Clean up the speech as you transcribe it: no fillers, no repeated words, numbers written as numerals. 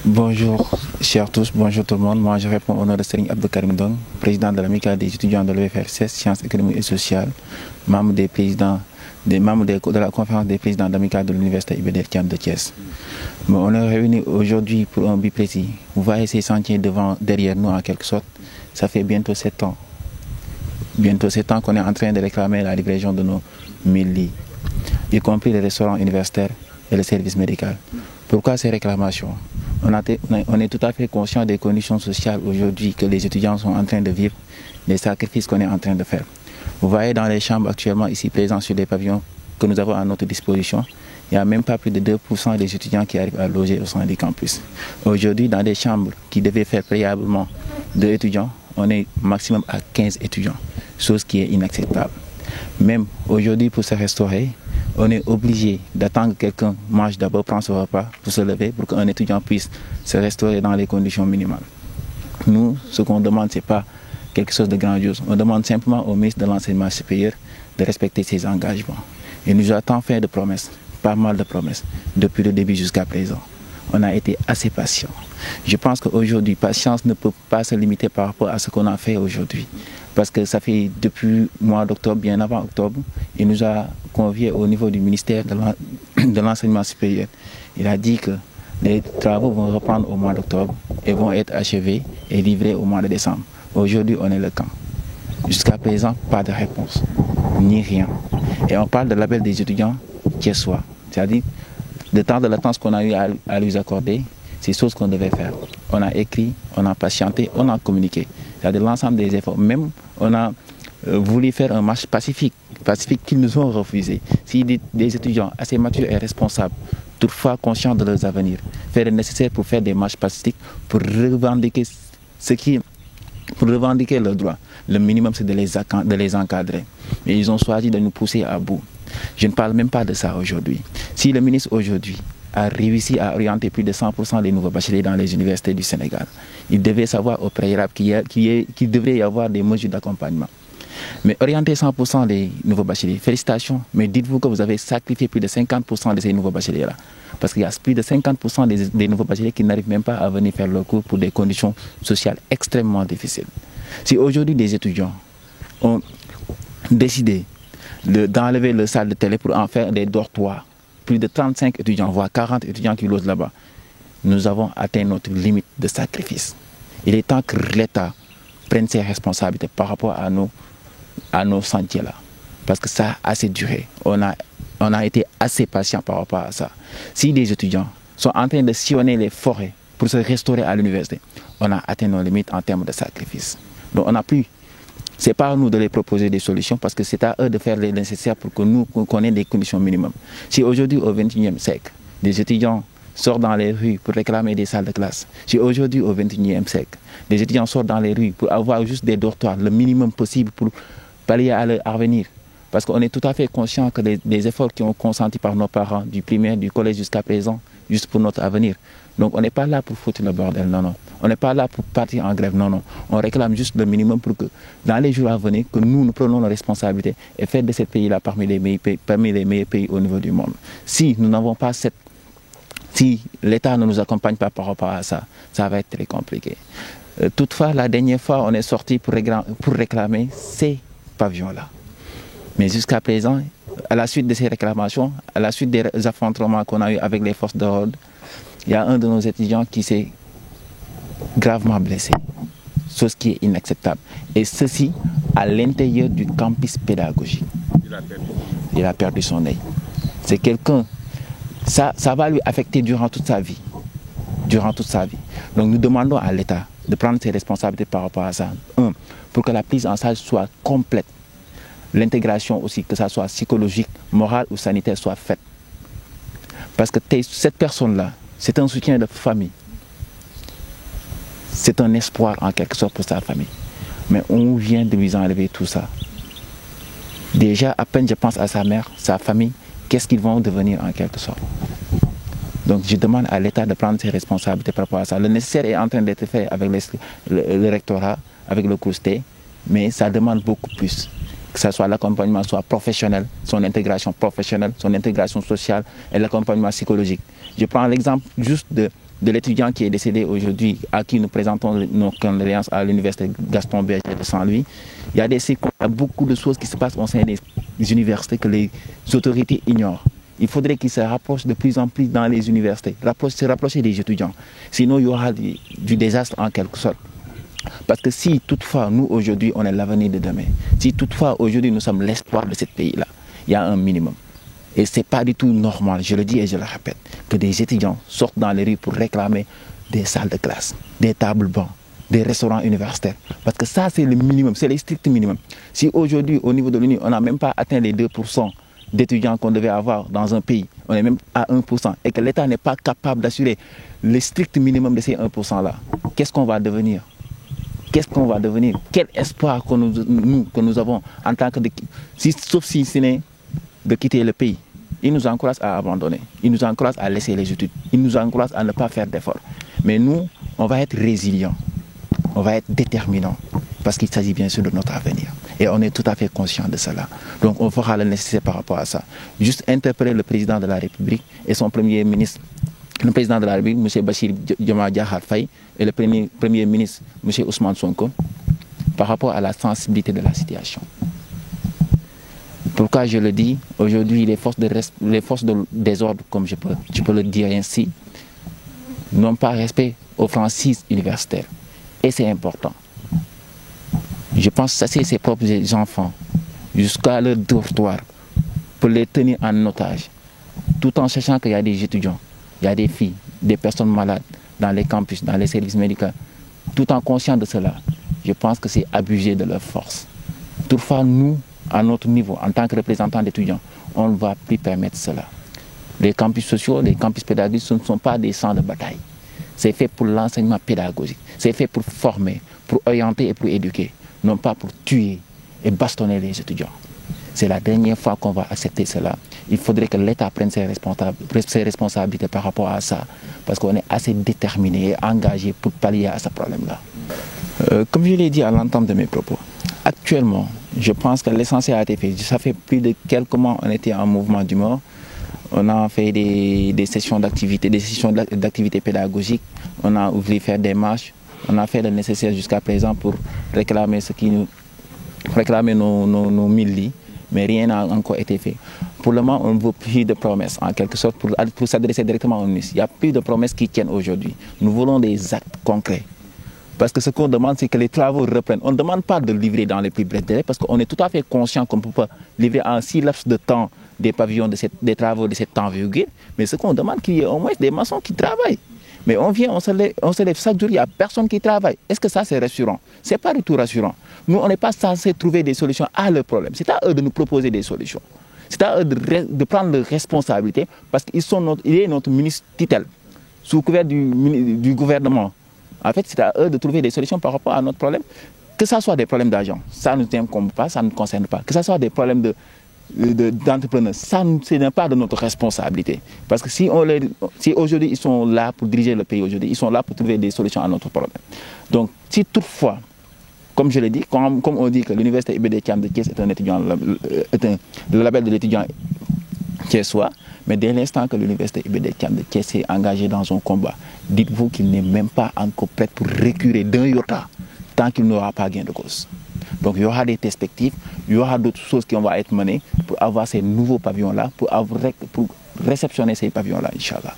Bonjour, chers tous, bonjour tout le monde. Moi, je réponds au nom de Serigne Abdou Karim Dong, président de l'amicale des étudiants de l'UFRCS, Sciences économiques et sociales, membre des présidents, de la conférence des présidents d'amicale de l'université IBD de Thiès. Bon, on est réunis aujourd'hui pour un but précis. Vous voyez ces sentiers derrière nous en quelque sorte. Ça fait bientôt 7 ans. Bientôt 7 ans qu'on est en train de réclamer la livraison de nos 1000 lits, y compris les restaurants universitaires et le service médical. Pourquoi ces réclamations? On est tout à fait conscient des conditions sociales aujourd'hui que les étudiants sont en train de vivre, des sacrifices qu'on est en train de faire. Vous voyez dans les chambres actuellement ici présentes sur les pavillons que nous avons à notre disposition, il n'y a même pas plus de 2% des étudiants qui arrivent à loger au sein du campus. Aujourd'hui, dans des chambres qui devaient faire préalablement 2 étudiants, on est maximum à 15 étudiants, chose qui est inacceptable. Même aujourd'hui, pour se restaurer, on est obligé d'attendre que quelqu'un mange d'abord, prend son repas pour se lever, pour qu'un étudiant puisse se restaurer dans les conditions minimales. Nous, ce qu'on demande, ce n'est pas quelque chose de grandiose. On demande simplement au ministre de l'Enseignement supérieur de respecter ses engagements. Il nous a tant fait de promesses, pas mal de promesses, depuis le début jusqu'à présent. On a été assez patient. Je pense qu'aujourd'hui, patience ne peut pas se limiter par rapport à ce qu'on a fait aujourd'hui. Parce que ça fait depuis le mois d'octobre, bien avant octobre, il nous a conviés au niveau du ministère de l'Enseignement supérieur. Il a dit que les travaux vont reprendre au mois d'octobre et vont être achevés et livrés au mois de décembre. Aujourd'hui, on est le camp. Jusqu'à présent, pas de réponse, ni rien. Et on parle de l'appel des étudiants thiessois. C'est-à-dire, de temps de latence qu'on a eu à lui accorder, c'est ce qu'on devait faire. On a écrit, on a patienté, on a communiqué. C'est-à-dire l'ensemble des efforts. Même on a voulu faire un marche pacifique qu'ils nous ont refusé. Si des étudiants assez matures et responsables, toutefois conscients de leurs avenirs, faire le nécessaire pour faire des marches pacifiques, pour revendiquer leurs droits. Le minimum, c'est de les encadrer. Mais ils ont choisi de nous pousser à bout. Je ne parle même pas de ça aujourd'hui. Si le ministre aujourd'hui a réussi à orienter plus de 100% des nouveaux bacheliers dans les universités du Sénégal, il devait savoir au préalable qu'il devrait y avoir des mesures d'accompagnement. Mais orienter 100% des nouveaux bacheliers, félicitations, mais dites-vous que vous avez sacrifié plus de 50% de ces nouveaux bacheliers-là. Parce qu'il y a plus de 50% des nouveaux bacheliers qui n'arrivent même pas à venir faire leur cours pour des conditions sociales extrêmement difficiles. Si aujourd'hui des étudiants ont décidé d'enlever le salle de télé pour en faire des dortoirs, plus de 35 étudiants, voire 40 étudiants qui logent là-bas, nous avons atteint notre limite de sacrifice. Il est temps que l'État prenne ses responsabilités par rapport à nos sentiers-là. Parce que ça a assez duré. On a été assez patient par rapport à ça. Si des étudiants sont en train de sillonner les forêts pour se restaurer à l'université, on a atteint nos limites en termes de sacrifice. Donc on n'a plus. Ce n'est pas à nous de les proposer des solutions parce que c'est à eux de faire le nécessaire pour que nous connaissions des conditions minimum. Si aujourd'hui, au XXIe siècle, des étudiants sortent dans les rues pour réclamer des salles de classe, si aujourd'hui, au XXIe siècle, des étudiants sortent dans les rues pour avoir juste des dortoirs, le minimum possible pour pallier à leur avenir, parce qu'on est tout à fait conscient que les efforts qui ont consentis par nos parents, du primaire, du collège jusqu'à présent, juste pour notre avenir. Donc on n'est pas là pour foutre le bordel, non, non. On n'est pas là pour partir en grève, non, non. On réclame juste le minimum pour que, dans les jours à venir, que nous prenions nos responsabilités et faire de ce pays-là parmi les meilleurs pays au niveau du monde. Si nous n'avons pas si l'État ne nous accompagne pas par rapport à ça, ça va être très compliqué. Toutefois, la dernière fois, on est sorti pour réclamer ces pavillons-là. Mais jusqu'à présent, à la suite de ces réclamations, à la suite des affrontements qu'on a eu avec les forces de l'ordre, il y a un de nos étudiants qui s'est gravement blessé, chose qui est inacceptable. Et ceci à l'intérieur du campus pédagogique. Il a perdu son œil. C'est quelqu'un, ça va lui affecter durant toute sa vie. Durant toute sa vie. Donc nous demandons à l'État de prendre ses responsabilités par rapport à ça. Pour que la prise en charge soit complète. L'intégration aussi, que ça soit psychologique, morale ou sanitaire, soit faite. Parce que cette personne-là, c'est un soutien de famille. C'est un espoir en quelque sorte pour sa famille. Mais on vient de lui enlever tout ça. Déjà, à peine je pense à sa mère, sa famille, qu'est-ce qu'ils vont devenir en quelque sorte. Donc je demande à l'État de prendre ses responsabilités par rapport à ça. Le nécessaire est en train d'être fait avec le rectorat, avec le COUSTE, mais ça demande beaucoup plus. Que ce soit l'accompagnement soit professionnel, son intégration professionnelle, son intégration sociale et l'accompagnement psychologique. Je prends l'exemple juste de l'étudiant qui est décédé aujourd'hui, à qui nous présentons nos condoléances à l'université Gaston Berger de Saint-Louis. Il y a beaucoup de choses qui se passent au sein des universités que les autorités ignorent. Il faudrait qu'ils se rapprochent de plus en plus dans les universités, se rapprocher des étudiants. Sinon, il y aura du désastre en quelque sorte. Parce que si toutefois, nous aujourd'hui, on est l'avenir de demain, si toutefois aujourd'hui nous sommes l'espoir de ce pays-là, il y a un minimum. Et ce n'est pas du tout normal, je le dis et je le répète, que des étudiants sortent dans les rues pour réclamer des salles de classe, des tables bancs, des restaurants universitaires. Parce que ça, c'est le minimum, c'est le strict minimum. Si aujourd'hui, au niveau de l'Union, on n'a même pas atteint les 2% d'étudiants qu'on devait avoir dans un pays, on est même à 1%, et que l'État n'est pas capable d'assurer le strict minimum de ces 1%-là, qu'est-ce qu'on va devenir? Qu'est-ce qu'on va devenir? Quel espoir que nous avons en tant que... sauf si ce n'est de quitter le pays. Ils nous encouragent à abandonner, ils nous encouragent à laisser les études, ils nous encouragent à ne pas faire d'efforts. Mais nous, on va être résilients, on va être déterminants, parce qu'il s'agit bien sûr de notre avenir. Et on est tout à fait conscient de cela. Donc on fera le nécessaire par rapport à ça. Juste interpeller le président de la République et son premier ministre, le président de la République, M. Bachir Diomaye Diakhar Faye, et le premier ministre, M. Ousmane Sonko, par rapport à la sensibilité de la situation. Pourquoi je le dis, aujourd'hui les forces de désordre, comme je peux le dire ainsi, n'ont pas respect aux franchises universitaires. Et c'est important. Je pense que ça c'est ses propres enfants, jusqu'à leur dortoir, pour les tenir en otage, tout en sachant qu'il y a des étudiants, il y a des filles, des personnes malades dans les campus, dans les services médicaux, tout en conscient de cela. Je pense que c'est abuser de leur force. Toutefois, nous, à notre niveau, en tant que représentants d'étudiants, on ne va plus permettre cela. Les campus sociaux, les campus pédagogiques, ce ne sont pas des champs de bataille. C'est fait pour l'enseignement pédagogique. C'est fait pour former, pour orienter et pour éduquer, non pas pour tuer et bastonner les étudiants. C'est la dernière fois qu'on va accepter cela. Il faudrait que l'État prenne ses responsabilités par rapport à ça, parce qu'on est assez déterminé et engagé pour pallier à ce problème-là. Comme je l'ai dit à l'entame de mes propos, actuellement, je pense que l'essentiel a été fait. Ça fait plus de quelques mois qu'on était en mouvement d'humeur. On a fait des sessions d'activités pédagogiques. On a voulu faire des marches. On a fait le nécessaire jusqu'à présent pour réclamer nos 1000 lits. Mais rien n'a encore été fait. Pour le moment, on ne veut plus de promesses, en quelque sorte, pour s'adresser directement au ministre. Il n'y a plus de promesses qui tiennent aujourd'hui. Nous voulons des actes concrets. Parce que ce qu'on demande, c'est que les travaux reprennent. On ne demande pas de livrer dans les plus brefs délais, parce qu'on est tout à fait conscient qu'on ne peut pas livrer en si laps de temps des pavillons, des travaux de cette envergure. Mais ce qu'on demande, qu'il y ait au moins des maçons qui travaillent. Mais on vient, on se lève chaque jour, il n'y a personne qui travaille. Est-ce que ça, c'est rassurant? Ce n'est pas du tout rassurant. Nous, on n'est pas censé trouver des solutions à leurs problèmes. C'est à eux de nous proposer des solutions. C'est à eux de prendre leurs responsabilités, parce qu'il est notre ministre tutelle, sous couvert du gouvernement. En fait, c'est à eux de trouver des solutions par rapport à notre problème. Que ce soit des problèmes d'argent, ça ne nous incombe pas, ça ne nous concerne pas. Que ce soit des problèmes d'entrepreneurs, ça ce n'est pas de notre responsabilité. Parce que si aujourd'hui ils sont là pour diriger le pays, aujourd'hui, ils sont là pour trouver des solutions à notre problème. Donc, si toutefois, comme je l'ai dit, comme on dit que l'université IBD Thiam de Thiès le label de l'étudiant thiessois, mais dès l'instant que l'université IBD Thiam de Thiès s'est engagée dans un combat, dites-vous qu'il n'est même pas encore prêt pour reculer d'un iota tant qu'il n'aura pas gain de cause. Donc il y aura des perspectives, il y aura d'autres choses qui vont être menées pour avoir ces nouveaux pavillons-là, pour réceptionner ces pavillons-là, Inch'Allah.